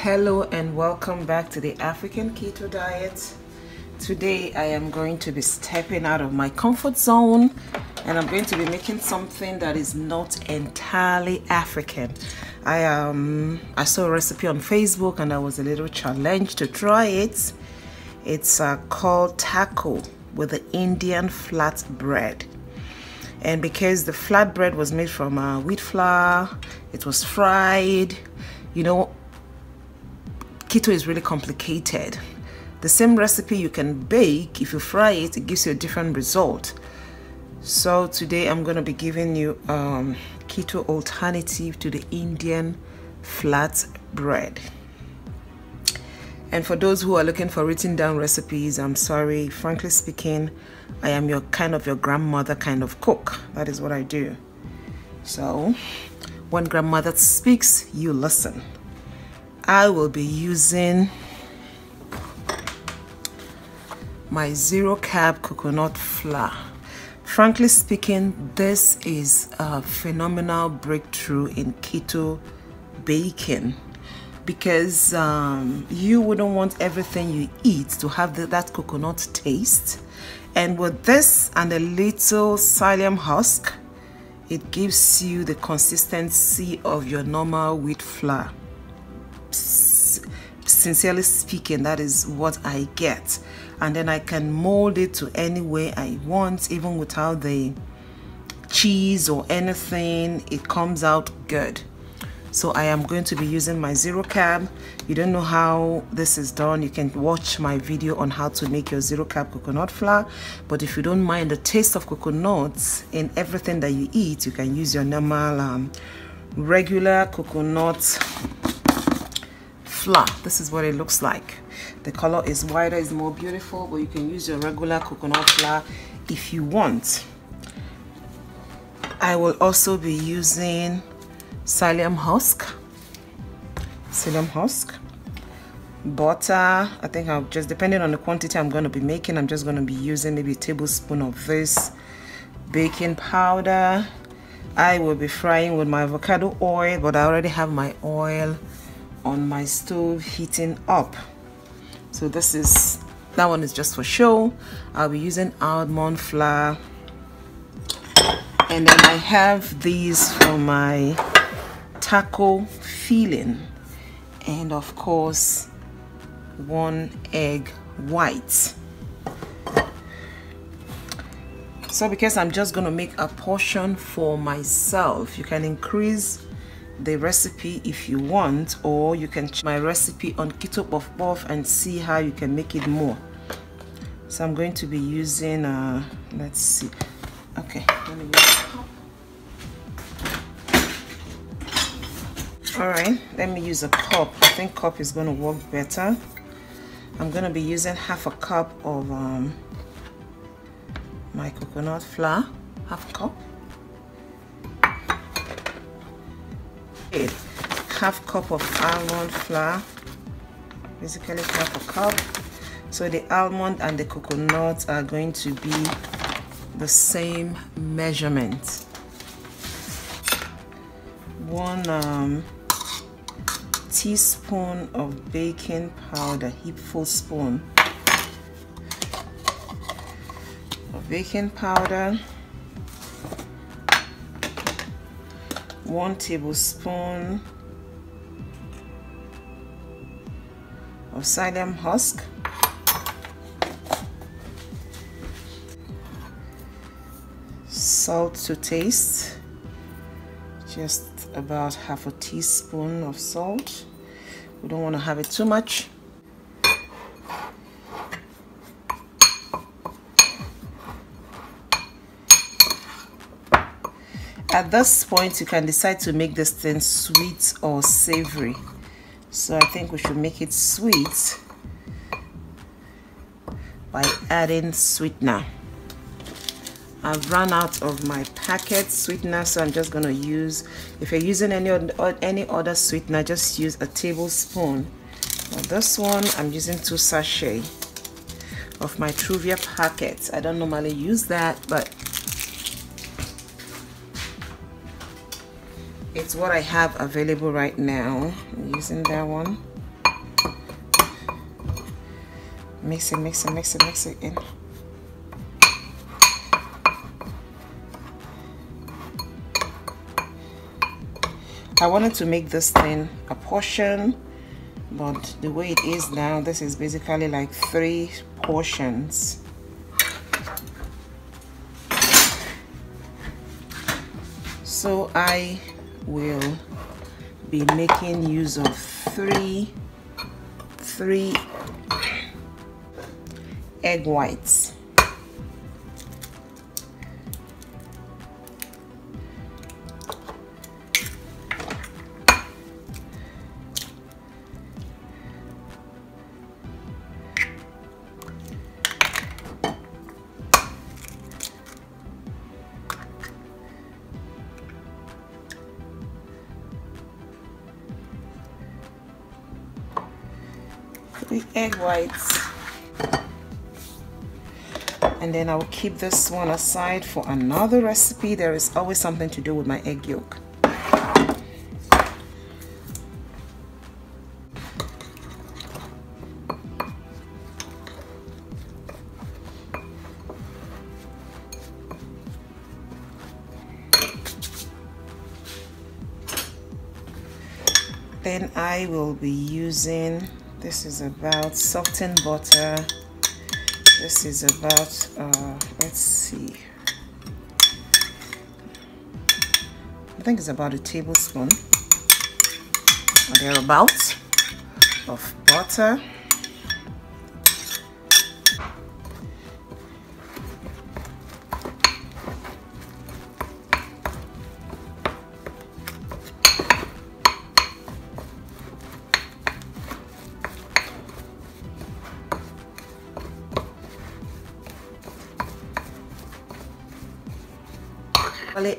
Hello and welcome back to the African Keto Diet. Today I am going to be stepping out of my comfort zone and I'm going to be making something that is not entirely African. I saw a recipe on Facebook and I was a little challenged to try it. It's called taco with the Indian flat bread. And because the flat bread was made from wheat flour, it was fried, you know, keto is really complicated. The same recipe you can bake, if you fry it, it gives you a different result. So today I'm going to be giving you keto alternative to the Indian flat bread. And for those who are looking for written down recipes, I'm sorry, frankly speaking, I am your grandmother kind of cook. That is what I do. So when grandmother speaks, you listen. I will be using my zero carb coconut flour. Frankly speaking, this is a phenomenal breakthrough in keto baking because you wouldn't want everything you eat to have that coconut taste. And with this and a little psyllium husk, it gives you the consistency of your normal wheat flour. Sincerely speaking, that is what I get, and then I can mold it to any way I want, even without the cheese or anything. It comes out good. So I am going to be using my zero carb. You don't know how this is done, you can watch my video on how to make your zero carb coconut flour. But if you don't mind the taste of coconuts in everything that you eat, you can use your normal regular coconut flour. This is what it looks like. The color is whiter, is more beautiful, but you can use your regular coconut flour if you want. I will also be using psyllium husk, butter. I think I'll just, depending on the quantity I'm going to be making, I'm just going to be using maybe a tablespoon of this. Baking powder. I will be frying with my avocado oil, but I already have my oil on my stove heating up. So that one is just for show. I'll be using almond flour, and then I have these for my taco filling, and of course 1 egg white. So because I'm just going to make a portion for myself, you can increase the recipe if you want, or you can check my recipe on Keto Puff Puff and see how you can make it more. So I'm going to be using let's see, okay, let me use a cup. All right, let me use a cup. I think cup is going to work better. I'm going to be using half a cup of my coconut flour, half a cup. Half cup of almond flour, basically half a cup. So the almond and the coconut are going to be the same measurement. 1 teaspoon of baking powder, heapful spoon of baking powder. 1 tablespoon of psyllium husk. Salt to taste, just about half a teaspoon of salt. We don't want to have it too much. At this point, you can decide to make this thing sweet or savory. So I think we should make it sweet by adding sweetener. I've run out of my packet sweetener, so I'm just going to use, if you're using any other sweetener, just use a tablespoon. Now this one, I'm using 2 sachets of my Truvia packet. I don't normally use that, but it's what I have available right now. I'm using that one. Mix it in. I wanted to make this thing a portion, but the way it is now, this is basically like 3 portions. So I will be making use of three egg whites. The egg whites, and then I'll keep this one aside for another recipe. There is always something to do with my egg yolk. Then I will be using, this is about softened butter. This is about, let's see, I think it's about a tablespoon or thereabouts of butter.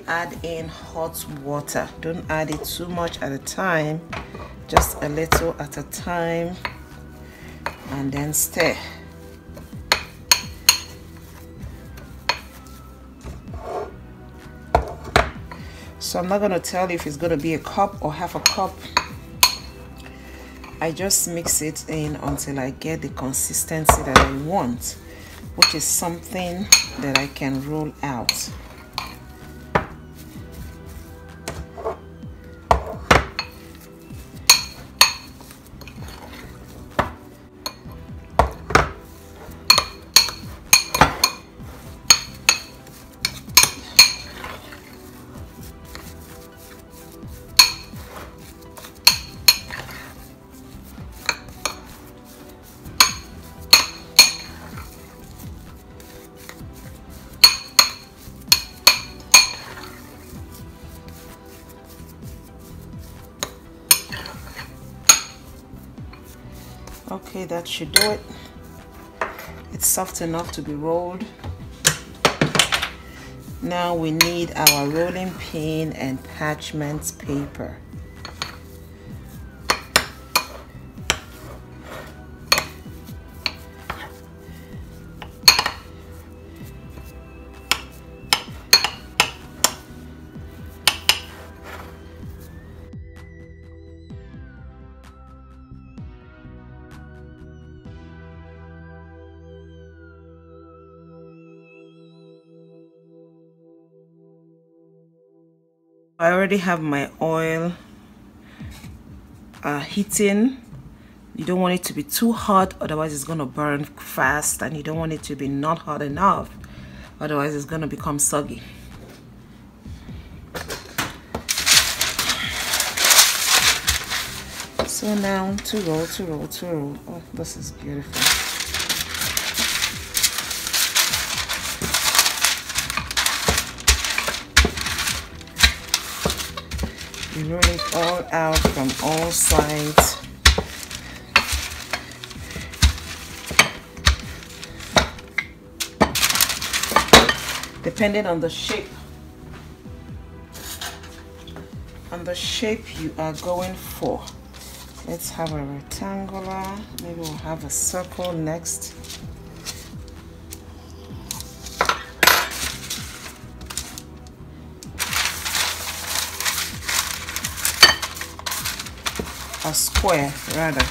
Add in hot water. Don't add it too much at a time, just a little at a time, and then stir. So I'm not going to tell you if it's going to be a cup or half a cup. I just mix it in until I get the consistency that I want, which is something that I can roll out. Okay, that should do it. It's soft enough to be rolled. Now we need our rolling pin and parchment paper. I already have my oil heating. You don't want it to be too hot, otherwise it's going to burn fast, and you don't want it to be not hot enough, otherwise it's going to become soggy. So now to roll. Oh, this is beautiful. You roll it all out from all sides. Depending on the shape. You are going for. Let's have a rectangular. Maybe we'll have a circle next. A square rather.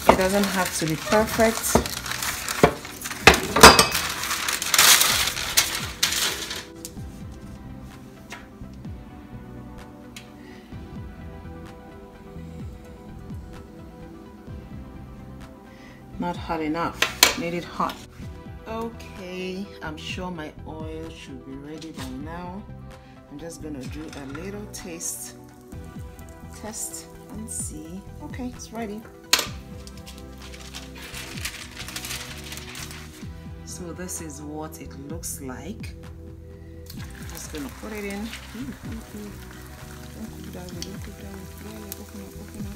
It doesn't have to be perfect. Not hot enough. Need it hot. Okay, I'm sure my oil should be ready by now. I'm just gonna do a little test and see. Okay, it's ready. So this is what it looks like. I'm just gonna put it in. Don't cook that way, don't cook that way. Yeah, open up, open up.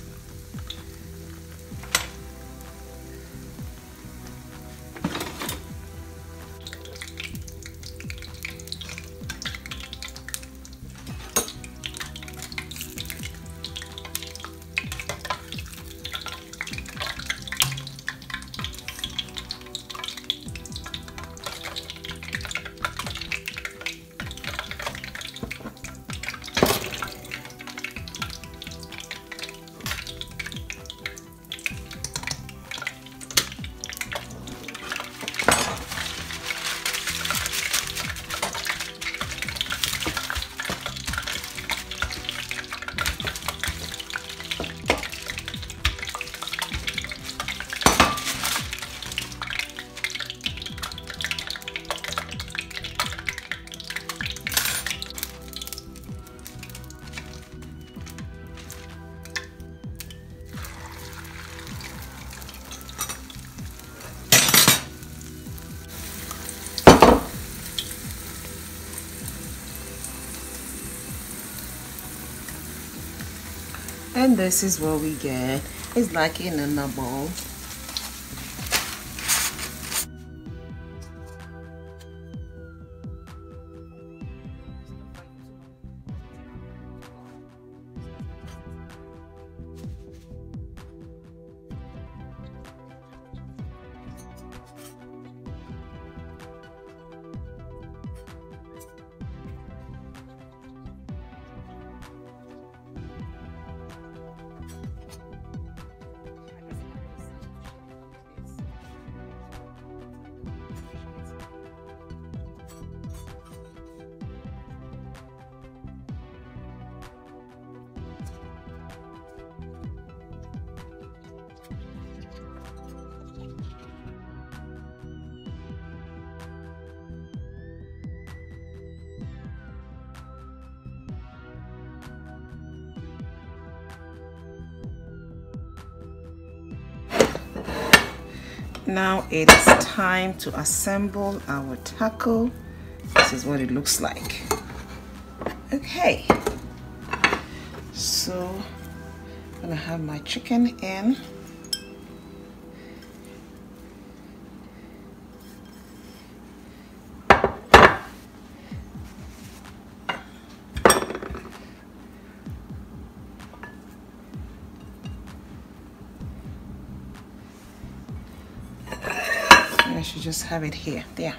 And this is what we get. It's like in a bowl. Now it is time to assemble our taco. This is what it looks like. Okay, so I'm gonna have my chicken in. I should just have it here. There.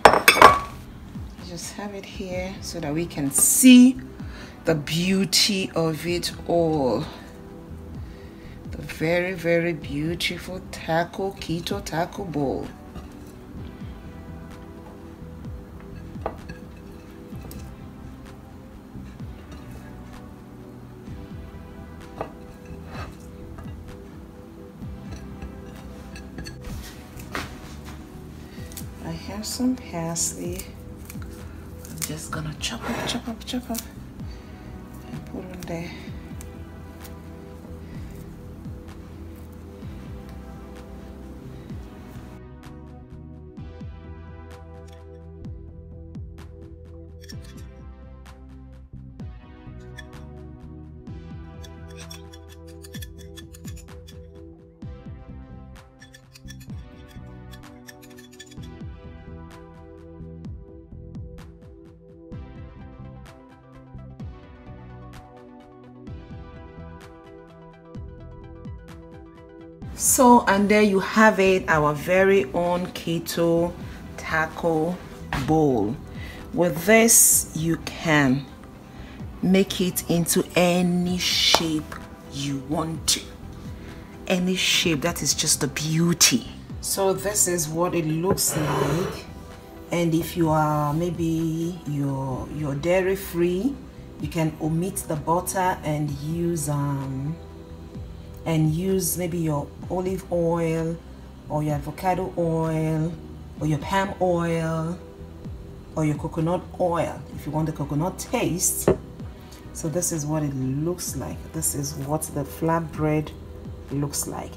Just have it here so that we can see the beauty of it all. The very, very beautiful keto taco bowl. I have some parsley. I'm just gonna chop up, and put on there. So, and there you have it, our very own keto taco bowl. With this, you can make it into any shape you want to. any shape. That is just the beauty. So this is what it looks like. And if you are maybe you're dairy free, you can omit the butter and use maybe your olive oil or your avocado oil or your palm oil or your coconut oil if you want the coconut taste. So this is what it looks like. This is what the flatbread looks like.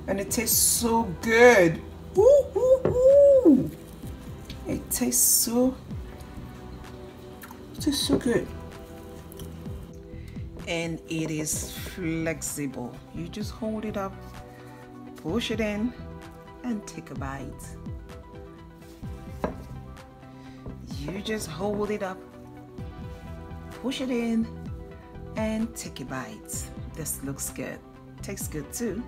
And it tastes so good. Ooh, ooh, ooh. It tastes so good. And it is flexible. You just hold it up, push it in, and take a bite. You just hold it up, push it in, and take a bite. This looks good. Tastes good too.